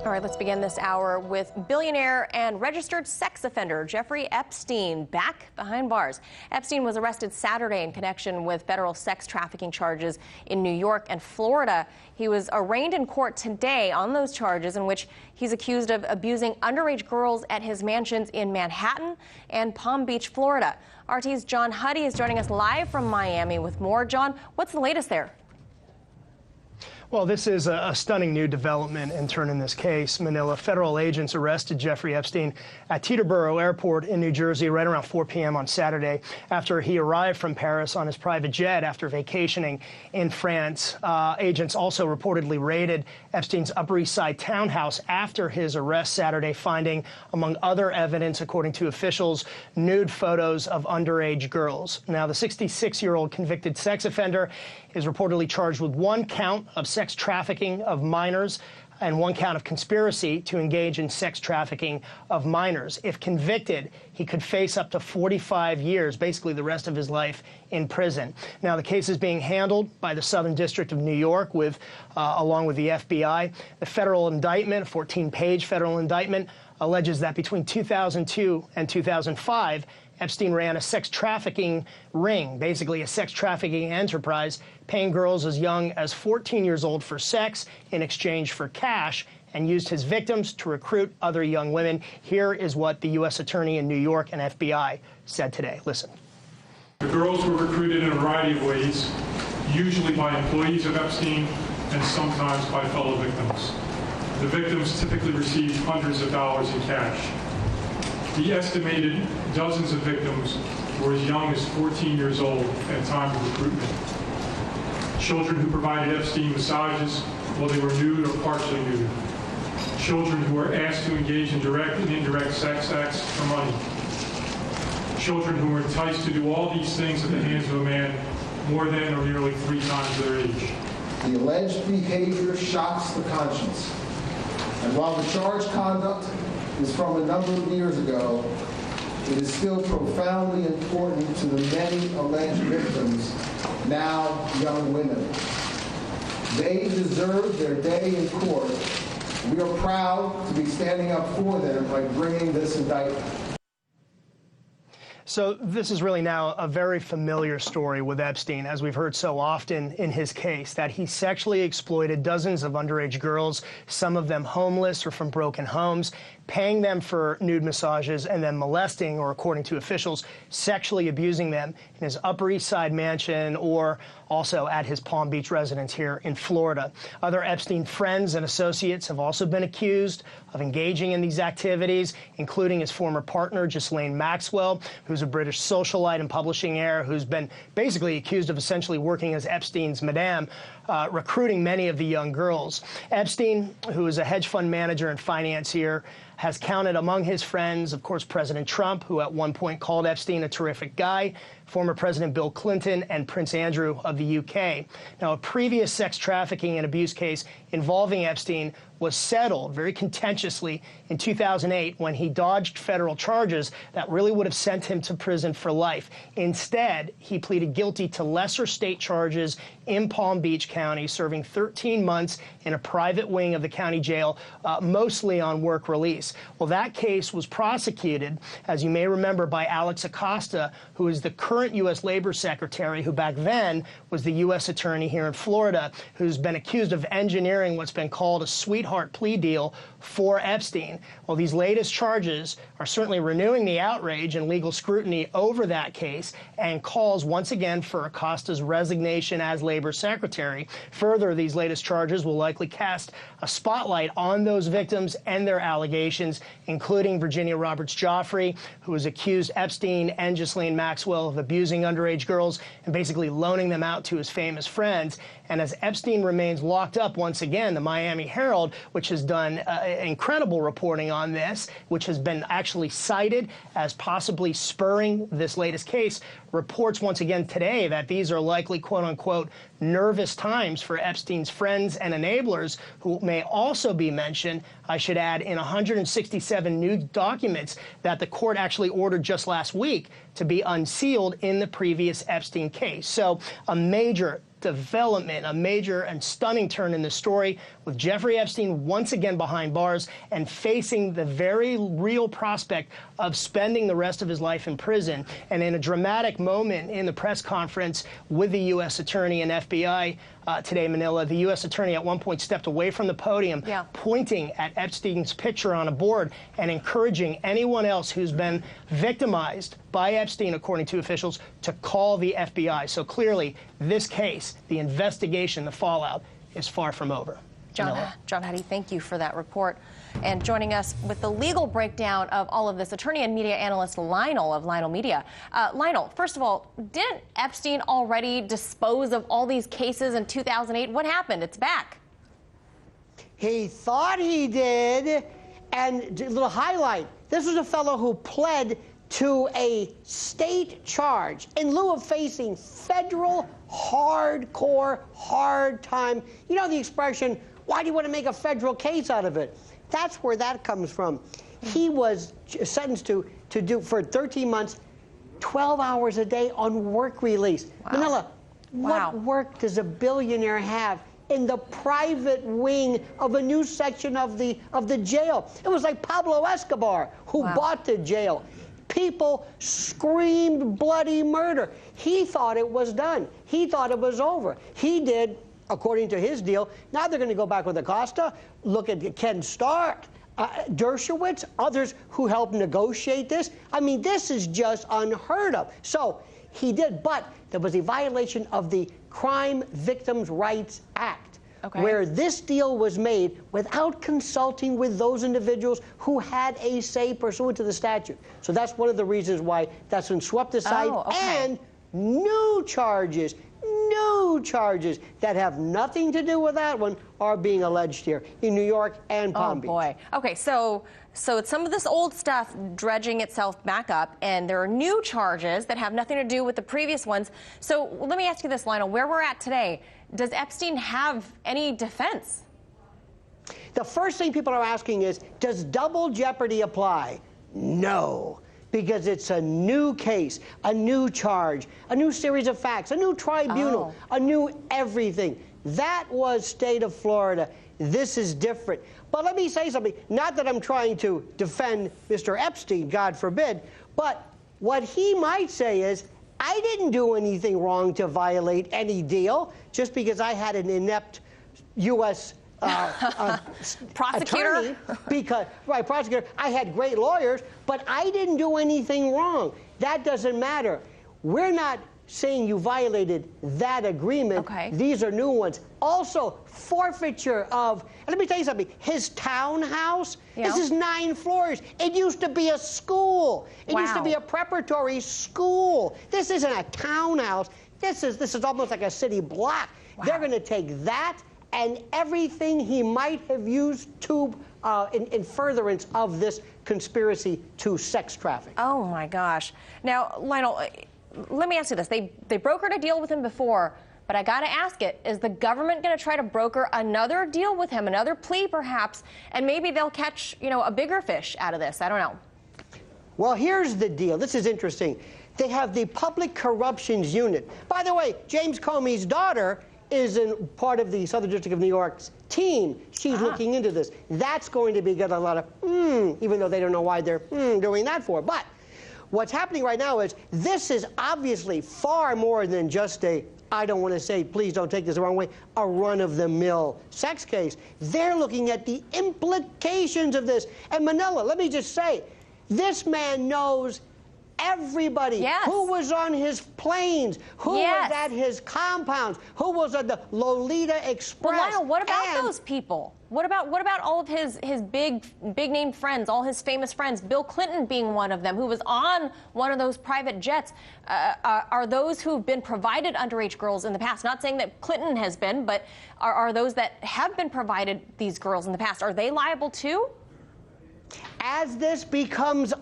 All right, let's begin this hour with billionaire and registered sex offender Jeffrey Epstein back behind bars. Epstein was arrested Saturday in connection with federal sex trafficking charges in New York and Florida. He was arraigned in court today on those charges, in which he's accused of abusing underage girls at his mansions in Manhattan and Palm Beach, Florida. RT's John Huddy is joining us live from Miami with more. John, what's the latest there? Well, this is a stunning new development in turning this case. Manila federal agents arrested Jeffrey Epstein at Teterboro Airport in New Jersey right around 4 p.m. on Saturday after he arrived from Paris on his private jet after vacationing in France. Agents also reportedly raided Epstein's Upper East Side townhouse after his arrest Saturday, finding, among other evidence, according to officials, nude photos of underage girls. Now, the 66-year-old convicted sex offender is reportedly charged with one count of sex trafficking of minors and one count of conspiracy to engage in sex trafficking of minors. If convicted, he could face up to 45 years, basically the rest of his life, in prison. Now, the case is being handled by the Southern District of New York along with the FBI. The federal indictment, a 14-page federal indictment, alleges that between 2002 and 2005, Epstein ran a sex trafficking ring, basically a sex trafficking enterprise, paying girls as young as 14 years old for sex in exchange for cash, and used his victims to recruit other young women. Here is what the U.S. Attorney in New York and FBI said today. Listen. The girls were recruited in a variety of ways, usually by employees of Epstein and sometimes by fellow victims. The victims typically received hundreds of dollars in cash. He estimated dozens of victims were as young as 14 years old at time of recruitment. Children who provided Epstein massages while they were nude or partially nude. Children who were asked to engage in direct and indirect sex acts for money. Children who were enticed to do all these things at the hands of a man more than or nearly 3 times their age. The alleged behavior shocks the conscience. And while the charged conduct is from a number of years ago, it is still profoundly important to the many alleged victims, now young women. They deserve their day in court. We are proud to be standing up for them by bringing this indictment. So this is really now a very familiar story with Epstein, as we've heard so often in his case, that he sexually exploited dozens of underage girls, some of them homeless or from broken homes, paying them for nude massages and then molesting, or according to officials, sexually abusing them in his Upper East Side mansion or also at his Palm Beach residence here in Florida. Other Epstein friends and associates have also been accused of engaging in these activities, including his former partner, Ghislaine Maxwell, who's a British socialite and publishing heir who's been basically accused of essentially working as Epstein's madame, recruiting many of the young girls. Epstein, who is a hedge fund manager and financier, has counted among his friends, of course, President Trump, who at one point called Epstein a terrific guy, former President Bill Clinton, and Prince Andrew of the UK. Now, a previous sex trafficking and abuse case involving Epstein was settled very contentiously in 2008 when he dodged federal charges that really would have sent him to prison for life. Instead, he pleaded guilty to lesser state charges in Palm Beach County, serving 13 months in a private wing of the county jail, mostly on work release. Well, that case was prosecuted, as you may remember, by Alex Acosta, who is the current U.S. Labor Secretary, who back then was the U.S. Attorney here in Florida, who's been accused of engineering what's been called a sweetheart plea deal for Epstein. Well, these latest charges are certainly renewing the outrage and legal scrutiny over that case, and calls once again for Acosta's resignation as Labor Secretary. Further, these latest charges will likely cast a spotlight on those victims and their allegations, including Virginia Roberts Joffrey, who has accused Epstein and Ghislaine Maxwell of abusing underage girls and basically loaning them out to his famous friends. And as Epstein remains locked up once again, the Miami Herald, which has done incredible reporting on this, which has been actually cited as possibly spurring this latest case, reports once again today that these are likely, quote-unquote, nervous times for Epstein's friends and enablers, who may also be mentioned, I should add, in 167 new documents that the court actually ordered just last week to be unsealed in the previous Epstein case. So a major development, a major and stunning turn in the story, with Jeffrey Epstein once again behind bars and facing the very real prospect of spending the rest of his life in prison. And in a dramatic moment in the press conference with the U.S. Attorney and FBI today in Manila, the U.S. Attorney at one point stepped away from the podium, pointing at Epstein's picture on a board and encouraging anyone else who's been victimized by Epstein, according to officials, to call the FBI. So clearly, this case, the investigation, the fallout, is far from over. John Huddy, thank you for that report. And joining us with the legal breakdown of all of this, attorney and media analyst Lionel of Lionel Media. Lionel, first of all, didn't Epstein already dispose of all these cases in 2008? What happened? It's back. He thought he did. And a little highlight, this was a fellow who pled to a state charge in lieu of facing federal hardcore, hard time. You know the expression, why do you want to make a federal case out of it? That's where that comes from. He was sentenced to do for 13 months, 12 hours a day on work release. Wow. Manila, what work does a billionaire have in the private wing of a new section of the jail? It was like Pablo Escobar, who bought the jail. People screamed bloody murder. He thought it was done. He thought it was over. He did, according to his deal. Now they're going to go back with Acosta. Look at Ken Stark, Dershowitz, others who helped negotiate this. I mean, this is just unheard of. So he did, but there was a violation of the Crime Victims' Rights Act. Where this deal was made without consulting with those individuals who had a say pursuant to the statute. So that's one of the reasons why that's been swept aside. And new charges that have nothing to do with that one are being alleged here in New York and Palm Beach. Oh, boy. Okay, so it's some of this old stuff dredging itself back up, and there are new charges that have nothing to do with the previous ones. So let me ask you this, Lionel, where we're at today, does Epstein have any defense? The first thing people are asking is, does double jeopardy apply? No, because it's a new case, a new charge, a new series of facts, a new tribunal, a new everything. That was state of Florida. This is different. But let me say something, not that I'm trying to defend Mr. Epstein, God forbid, but what he might say is, I didn't do anything wrong to violate any deal just because I had an inept U.S. prosecutor. Attorney, because, prosecutor. I had great lawyers, but I didn't do anything wrong. That doesn't matter. We're not saying you violated that agreement. These are new ones. Also, forfeiture of, and let me tell you something, his townhouse, this is 9 floors. It used to be a school. It used to be a preparatory school. This isn't a townhouse. This is almost like a city block. They're going to take that and everything he might have used to in furtherance of this conspiracy to sex traffic. Oh, my gosh. Now, Lionel, let me ask you this. They brokered a deal with him before, but I got to ask it, is the government going to try to broker another deal with him, another plea perhaps, and maybe they'll catch, a bigger fish out of this? I don't know. Well, here's the deal. This is interesting. They have the Public Corruptions Unit. By the way, James Comey's daughter is part of the Southern District of New York's team. She's looking into this. That's going to be getting a lot of, even though they don't know why they're doing that for. But what's happening right now is this is obviously far more than just a, I don't want to say, please don't take this the wrong way, a run-of-the-mill sex case. They're looking at the implications of this. And Manila, let me just say, this man knows everybody who was on his planes, who was at his compounds, who was at the Lolita Express. Well, Lionel, what about those people? What about all of his big name friends, all his famous friends, Bill Clinton being one of them, who was on one of those private jets? Are those who've been provided underage girls in the past, not saying that Clinton has been, but are those that have been provided these girls in the past, are they liable too? As this becomes,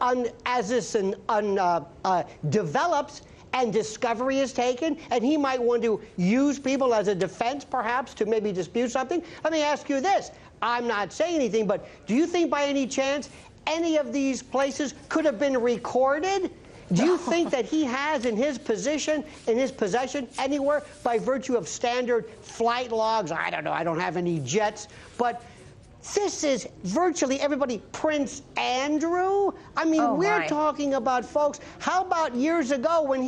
develops and discovery is taken, and he might want to use people as a defense, perhaps, to maybe dispute something, let me ask you this. I'm not saying anything, but do you think by any chance any of these places could have been recorded Do you think that he has in his possession anywhere by virtue of standard flight logs? I don't know, I don't have any jets, but this is virtually everybody. Prince Andrew? I mean, we're talking about folks. How about years ago when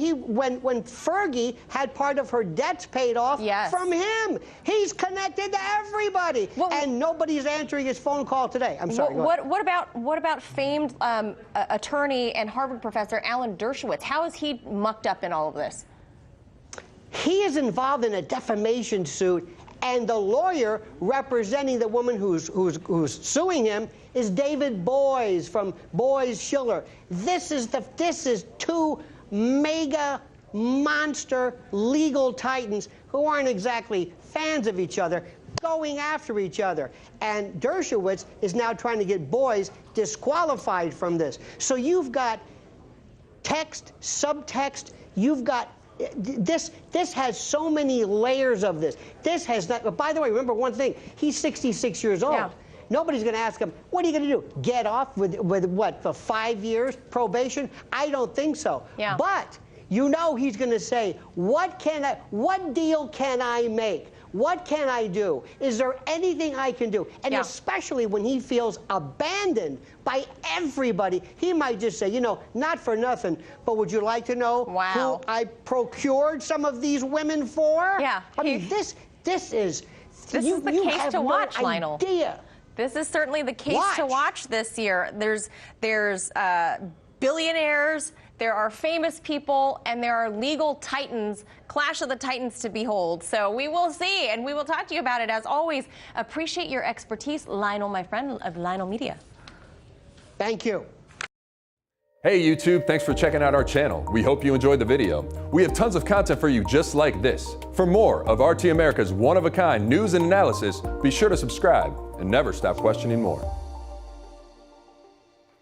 when Fergie had part of her debts paid off from him? He's connected to everybody, and nobody's answering his phone call today. I'm sorry. What about famed attorney and Harvard professor Alan Dershowitz? How is he mucked up in all of this? He is involved in a defamation suit. And the lawyer representing the woman who's suing him is David Boies from Boies Schiller. This is two mega monster legal titans who aren't exactly fans of each other, going after each other. And Dershowitz is now trying to get Boies disqualified from this. So you've got text, subtext, you've got this has so many layers of this. This has not, by the way, remember one thing, he's 66 years old. Yeah. Nobody's going to ask him, what are you going to do? Get off with what, for 5 years probation? I don't think so. Yeah. But you know he's going to say, what deal can I make? What can I do? Is there anything I can do? And especially when he feels abandoned by everybody, he might just say, you know, not for nothing, but would you like to know who I procured some of these women for? Yeah. I mean, this is the case to watch, Lionel. This is certainly the case to watch this year. There's billionaires, there are famous people, and there are legal titans, clash of the titans to behold. So we will see, and we will talk to you about it. As always, appreciate your expertise, Lionel, my friend of Lionel Media. Thank you. Hey YouTube, thanks for checking out our channel. We hope you enjoyed the video. We have tons of content for you just like this. For more of RT America's one-of-a-kind news and analysis, be sure to subscribe and never stop questioning more.